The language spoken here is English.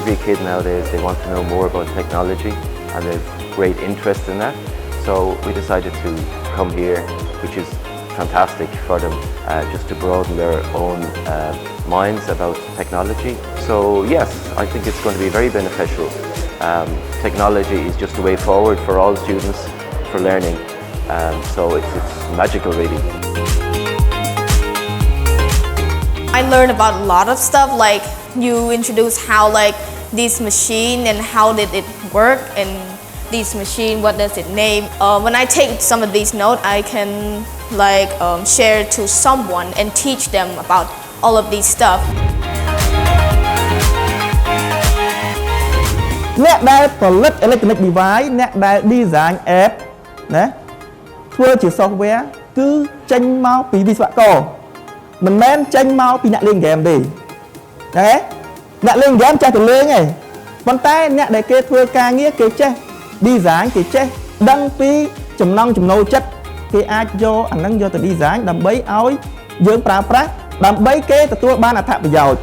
every kid nowadays, they want to know more about technology and they've great interest in that. So we decided to come here, which is fantastic for them, just to broaden their own minds about technology. So yes, I think it's going to be very beneficial. Technology is just a way forward for all students for learning. So it's magical really. I learned about a lot of stuff, like you introduce how like this machine and how did it work, and this machine, what does it name. When I take some of these notes, I can like share to someone and teach them about all of these stuff. អ្នកដែលផលិត electronic device អ្នកដែល design app ណាធ្វើជា software គឺចេញមកពីវិស្វករមិនមែនចេញមកពីអ្នកលេង game ទេណាអ្នកលេង game ចេះតែលេងឯងប៉ុន្តែអ្នកដែលគេធ្វើការងារគេចេះ design គេចេះដឹងពីចំណង់ចំណូលចិត្តគេអាចយកអាហ្នឹងយកទៅ design ដើម្បីឲ្យយើងប្រើប្រាស់ដើម្បីគេទទួលបានអត្ថប្រយោជន៍